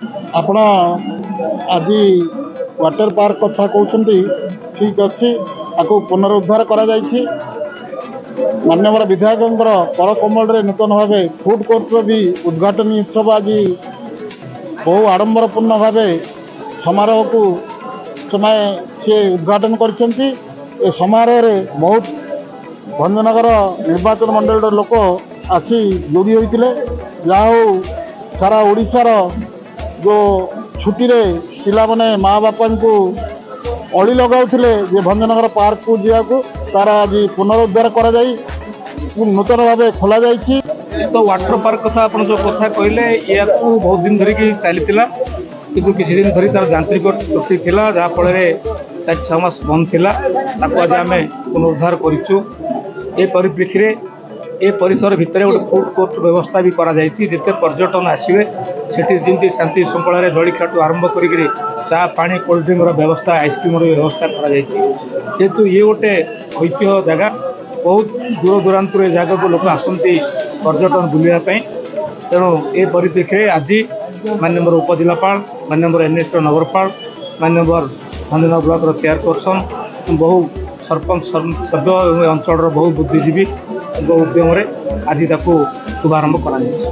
ଆପଣ ଆଜି water park କଥା କହୁଛନ୍ତି, ଠିକ୍ ଅଛି। ତାକୁ ପୁନରୁଦ୍ଧାର କରାଯାଇଛି। ମାନ୍ୟବର ବିଧାୟକଙ୍କର କରକମଳରେ ନୂତନ ଭାବେ ଫୁଡ୍ କୋର୍ଟର ବି ଉଦ୍ଘାଟନୀ ଉତ୍ସବ ଆଜି ବହୁ ଆଡ଼ମ୍ବରପୂର୍ଣ୍ଣ ଭାବେ ସମାରୋହକୁ ସିଏ ଉଦ୍ଘାଟନ କରିଛନ୍ତି। ଏ ସମାରୋହରେ ବହୁତ ଭଞ୍ଜନଗର ନିର୍ବାଚନ ମଣ୍ଡଳୀର ଲୋକ ଆସି ଯୋଡ଼ି ହୋଇଥିଲେ। ଯାହା ହେଉ ସାରା ଓଡ଼ିଶାର ଯେଉଁ ଛୁଟିରେ ପିଲାମାନେ ମା' ବାପାଙ୍କୁ ଅଳି ଲଗାଉଥିଲେ ଯେ ଭଞ୍ଜନଗର ପାର୍କକୁ ଯିବାକୁ, ତାର ଆଜି ପୁନରୁଦ୍ଧାର କରାଯାଇ ନୂତନ ଭାବେ ଖୋଲାଯାଇଛି। ତ ୱାଟର ପାର୍କ କଥା ଆପଣ ଯେଉଁ କଥା କହିଲେ, ଏହାକୁ ବହୁତ ଦିନ ଧରିକି ଚାଲିଥିଲା, କିନ୍ତୁ କିଛି ଦିନ ଧରି ତାର ଯାନ୍ତ୍ରିକ ତ୍ରୁଟି ଥିଲା, ଯାହାଫଳରେ 4-6 ମାସ ବନ୍ଦ ଥିଲା। ତାକୁ ଆଜି ଆମେ ପୁନରୁଦ୍ଧାର କରିଛୁ। ଏ ପରିପ୍ରେକ୍ଷୀରେ ଏ ପରିସର ଭିତରେ ଗୋଟେ ଫୁଡ୍ କୋର୍ଟ ବ୍ୟବସ୍ଥା ବି କରାଯାଇଛି। ଯେତେ ପର୍ଯ୍ୟଟନ ଆସିବେ ସେଠି ଯେମିତି ଶାନ୍ତି ଶୃଙ୍ଖଳାରେ ଜଳଖିଆଠୁ ଆରମ୍ଭ କରିକିରି ଚା ପାଣି କୋଲ୍ଡ ଡ୍ରିଙ୍କର ବ୍ୟବସ୍ଥା, ଆଇସ୍କ୍ରିମର ବ୍ୟବସ୍ଥା କରାଯାଇଛି। ଯେହେତୁ ଇଏ ଗୋଟେ ଐତିହ୍ୟ ଜାଗା, ବହୁତ ଦୂର ଦୂରାନ୍ତରୁ ଏ ଜାଗାକୁ ଲୋକ ଆସନ୍ତି ପର୍ଯ୍ୟଟନ ବୁଲିବା ପାଇଁ। ତେଣୁ ଏ ପରିପ୍ରେକ୍ଷୀରେ ଆଜି ମାନ୍ୟବର ଉପଜିଲ୍ଲାପାଳ, ମାନ୍ୟବର NSର ନଗରପାଳ, ମାନ୍ୟବର ଭଞ୍ଜନଗର ବ୍ଲକର ଚେୟାରପର୍ସନ, ବହୁ ସରପଞ୍ଚ ସଭ୍ୟ ଏବଂ ଅଞ୍ଚଳର ବହୁ ବୁଦ୍ଧିଜୀବୀଙ୍କ ଉଦ୍ୟମରେ ଆଜି ତାକୁ ଶୁଭାରମ୍ଭ କରାଯାଇଛି।